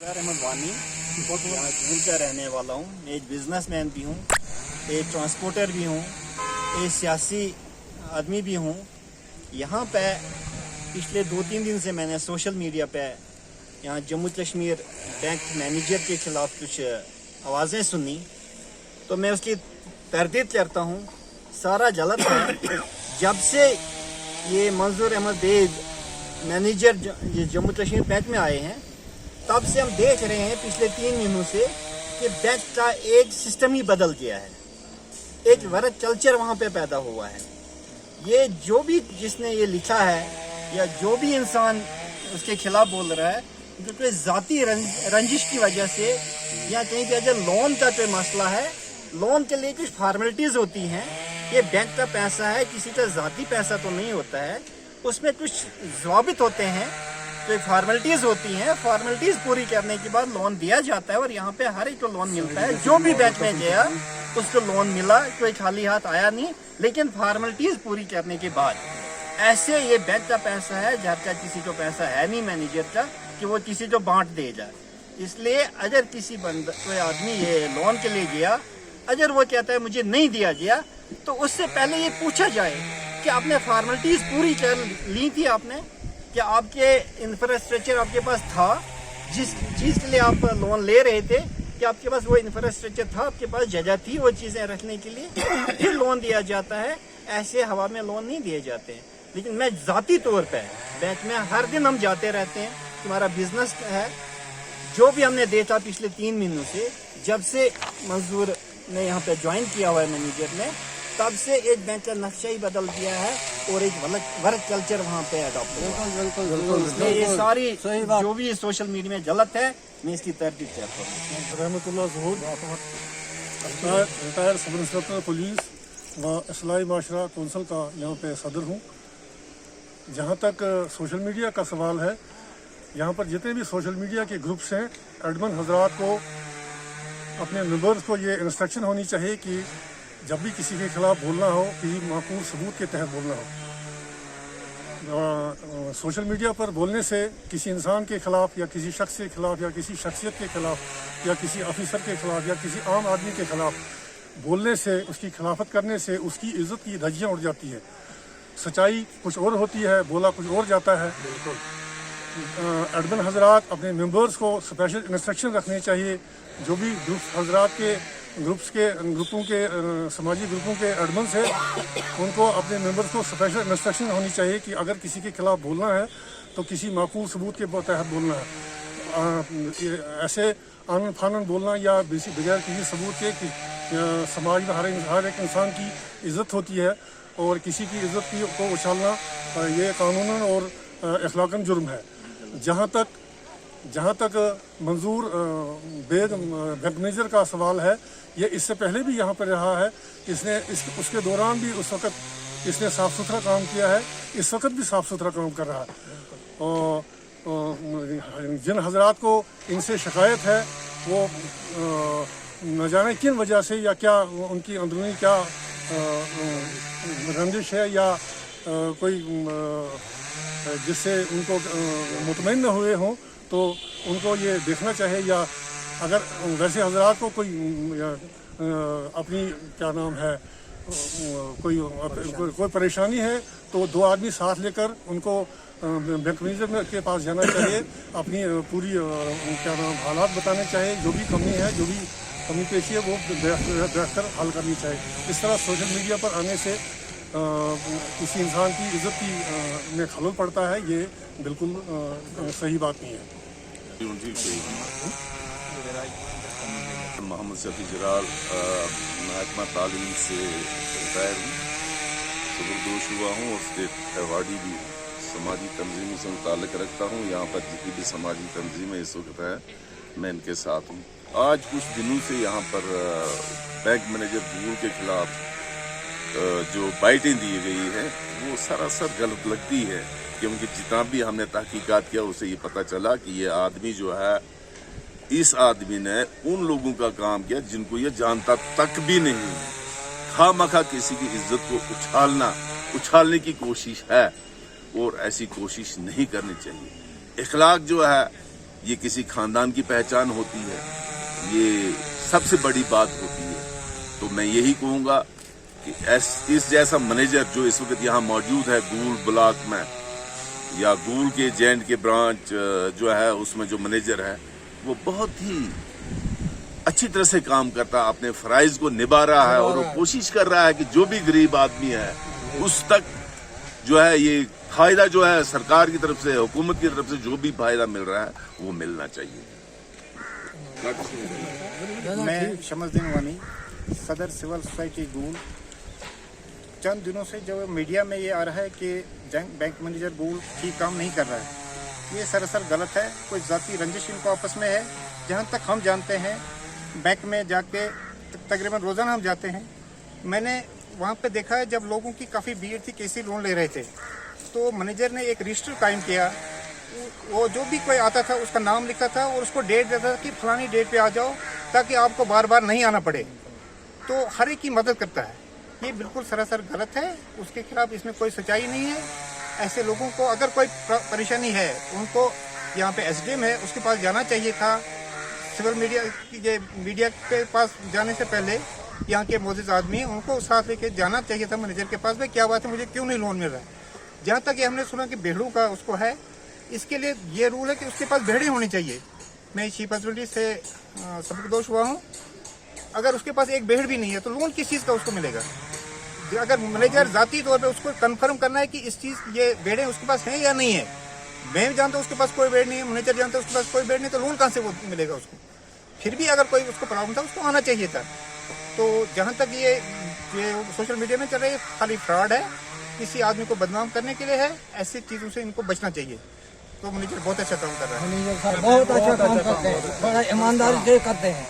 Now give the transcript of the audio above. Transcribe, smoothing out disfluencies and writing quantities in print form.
अहमद वानी यहाँ झूल का रहने वाला हूँ। मैं एक बिजनेसमैन भी हूँ, एक ट्रांसपोर्टर भी हूँ, एक सियासी आदमी भी हूँ। यहाँ पे पिछले 2-3 दिन से मैंने सोशल मीडिया पे यहाँ जम्मू कश्मीर बैंक मैनेजर के खिलाफ कुछ आवाज़ें सुनी, तो मैं उसकी तरदीद करता हूँ। सारा गलत है। जब से ये मंजूर अहमद बेग मैनेजर जम्मू कश्मीर बैंक में आए हैं, तब से हम देख रहे हैं पिछले 3 महीनों से कि बैंक का एक सिस्टम ही बदल गया है। एक वर्क कल्चर वहाँ पे पैदा हुआ है। ये जो भी जिसने ये लिखा है या जो भी इंसान उसके खिलाफ बोल रहा है, तो कोई ज़ाती रंजिश की वजह से या कहीं पे अगर लोन का कोई मसला है, लोन के लिए कुछ फॉर्मेलिटीज़ होती हैं। ये बैंक का पैसा है, किसी का ज़ाती पैसा तो नहीं होता है। उसमें कुछ ज़वाबित होते हैं, तो फॉर्मेलिटीज़ होती हैं। फॉर्मेलिटीज़ पूरी करने के बाद लोन दिया जाता है और यहाँ पे हर एक को लोन मिलता है। जो भी बैंक में गया उसको लोन मिला, कोई खाली हाथ आया नहीं। लेकिन फॉर्मेलिटीज़ पूरी करने के बाद ऐसे ये बैंक का पैसा है, घर का किसी को पैसा है नहीं मैनेजर का कि वो किसी को बांट दे जाए। इसलिए अगर किसी कोई आदमी ये लोन के लिए गया, अगर वो कहता है मुझे नहीं दिया गया, तो उससे पहले ये पूछा जाए कि आपने फॉर्मेलिटीज़ पूरी कर ली थी आपने, क्या आपके इंफ्रास्ट्रक्चर आपके पास था, जिस चीज़ के लिए आप लोन ले रहे थे, कि आपके पास वो इंफ्रास्ट्रक्चर था, आपके पास जगह थी वो चीज़ें रखने के लिए, फिर लोन दिया जाता है। ऐसे हवा में लोन नहीं दिए जाते हैं। लेकिन मैं ज़ाती तौर पे बैंक में हर दिन हम जाते रहते हैं, हमारा बिजनेस है। जो भी हमने देखा पिछले 3 महीनों से, जब से मंजूर ने यहाँ पे ज्वाइन किया हुआ है मैनेजर ने, तब से एक बैंक का नक्शा ही बदल दिया है और एक वर्क कल्चर वहाँ पे अडॉप्ट हुआ। इसलिए ये सारी जो भी सोशल मीडिया में गलत है, मैं इसकी तरदीद करता हूँ। रहमतुल्लाह ज़हूर, रिटायर सब इंस्पेक्टर पुलिस व इस्लाही माशरा कौंसिल का यहाँ पे सदर हूँ। जहाँ तक सोशल मीडिया का सवाल है, यहाँ पर जितने भी सोशल मीडिया के ग्रुप्स हैं, एडमिन हजरात को, अपने मेंबर्स को ये इंस्ट्रक्शन होनी चाहिए कि जब भी किसी के खिलाफ बोलना हो, किसी माकूल सबूत के तहत बोलना हो। सोशल मीडिया पर बोलने से किसी इंसान के खिलाफ या किसी शख्स के खिलाफ या किसी शख्सियत के खिलाफ या किसी ऑफिसर के खिलाफ या किसी आम आदमी के खिलाफ बोलने से, उसकी खिलाफत करने से उसकी इज्जत की धज्जियाँ उड़ जाती है। सच्चाई कुछ और होती है, बोला कुछ और जाता है। एडमिन हजरात अपने मेंबर्स को स्पेशल इंस्ट्रक्शन रखने चाहिए। जो भी ग्रुपों के समाजी ग्रुपों के एडमिन्स हैं, उनको अपने मेंबर्स को स्पेशल इंस्ट्रक्शन होनी चाहिए कि अगर किसी के खिलाफ बोलना है तो किसी माकूल सबूत के तहत बोलना है। ऐसे आनन फानन बोलना या बगैर किसी सबूत के समाज में हर एक इंसान की इज़्ज़त होती है और किसी की इज़्ज़त को उछालना ये कानूनन और अखलाकन जुर्म है। जहाँ तक मंजूर बेग बैंक मैनेजर का सवाल है, ये इससे पहले भी यहाँ पर रहा है। उसके दौरान भी उस वक़्त इसने साफ़ सुथरा काम किया है, इस वक्त भी साफ़ सुथरा काम कर रहा है। और जिन हजरात को इनसे शिकायत है, वो न जाने किन वजह से या क्या उनकी अंदरूनी क्या रंजिश है या कोई जिससे उनको मुतमईन न हुए हों, तो उनको ये देखना चाहिए। या अगर वैसे हजरात को अपनी क्या नाम है, कोई परेशानी है, तो 2 आदमी साथ लेकर उनको बैंक मैनेजर के पास जाना चाहिए। अपनी पूरी क्या नाम हालात बताने चाहिए। जो भी कमी है, जो भी कमी पेशी है, वो बैठ कर हल करनी चाहिए। इस तरह सोशल मीडिया पर आने से किसी इंसान की इज्जत में खलल पड़ता है। ये बिल्कुल सही बात नहीं है। मोहम्मद शफी जलाल महकमा तालीम से रिटायर हूँ, सुबरदोश हुआ हूँ और स्टेट अवार्डी भी हूँ। समाजी तंजीमों से मुताल्लिक़ रखता हूँ। यहाँ पर जितनी भी समाजी तंजीमें इस वक्त है, मैं इनके साथ हूँ। आज कुछ दिनों से यहाँ पर बैंक मैनेजर झूल के खिलाफ जो बाइटें दी गई है, वो सरासर गलत लगती है। क्योंकि जितना भी हमने तहकीकात किया, उससे ये पता चला कि ये आदमी जो है, इस आदमी ने उन लोगों का काम किया जिनको ये जानता तक भी नहीं। खामखा किसी की इज्जत को उछालने की कोशिश है और ऐसी कोशिश नहीं करनी चाहिए। इखलाक जो है ये किसी खानदान की पहचान होती है, ये सबसे बड़ी बात होती है। तो मैं यही कहूँगा कि इस जैसा मैनेजर जो इस वक्त यहाँ मौजूद है गूल ब्लॉक में, या गूल के जैंड के ब्रांच जो है उसमें जो मैनेजर है, वो बहुत ही अच्छी तरह से काम करता है, अपने फराइज को निभा रहा है, और वो कोशिश कर रहा है कि जो भी गरीब आदमी है उस तक जो है ये फायदा जो है सरकार की तरफ से, हुकूमत की तरफ से जो भी फायदा मिल रहा है वो मिलना चाहिए। मैं शमसुद्दीन वानी, सदर सिविल सोसाइटी गूल। चंद दिनों से जो मीडिया में ये आ रहा है कि बैंक मैनेजर गूल ठीक काम नहीं कर रहा है, ये सरासर गलत है। कोई जाती रंजिश इनको आपस में है। जहाँ तक हम जानते हैं, बैंक में जाके तकरीबन रोज़ाना हम जाते हैं। मैंने वहाँ पे देखा है जब लोगों की काफ़ी भीड़ थी, कैसे लोन ले रहे थे, तो मैनेजर ने एक रजिस्टर कायम किया। वो जो भी कोई आता था उसका नाम लिखता था और उसको डेट देता था कि फलानी डेट पे आ जाओ, ताकि आपको बार बार नहीं आना पड़े। तो हर एक की मदद करता है। ये बिल्कुल सरासर गलत है, उसके खिलाफ इसमें कोई सच्चाई नहीं है। ऐसे लोगों को अगर कोई परेशानी है, उनको यहाँ पे एसडीएम है, उसके पास जाना चाहिए था। सिविल मीडिया के पास जाने से पहले यहाँ के मौजूद आदमी, उनको साथ लेके जाना चाहिए था मैनेजर के पास में, क्या बात है, मुझे क्यों नहीं लोन मिल रहा है। जहाँ तक ये हमने सुना कि भेड़ों का उसको है, इसके लिए ये रूल है कि उसके पास भेड़ें होनी चाहिए। मैं चीफ हस्बेंड्री से सबकदोश हुआ हूँ। अगर उसके पास एक भेड़ भी नहीं है तो लोन किस चीज़ का उसको मिलेगा। अगर मैनेजर जाती तौर पे उसको कंफर्म करना है कि इस चीज़ ये भेड़ें उसके पास हैं या नहीं है। मैं जानता हूँ उसके पास कोई भेड़ नहीं है, मैनेजर जानता है उसके पास कोई भेड़ नहीं, तो लोन कहाँ से वो मिलेगा उसको। फिर भी अगर कोई उसको प्रॉब्लम था, उसको आना चाहिए था। तो जहाँ तक ये सोशल मीडिया में चल रही है, खाली फ्रॉड है, किसी आदमी को बदनाम करने के लिए है। ऐसी चीज़ों से इनको बचना चाहिए। तो मैनेजर बहुत अच्छा काम कर रहा है। मैनेजर साहब बहुत अच्छा काम करते हैं, बड़ा ईमानदारी से करते हैं।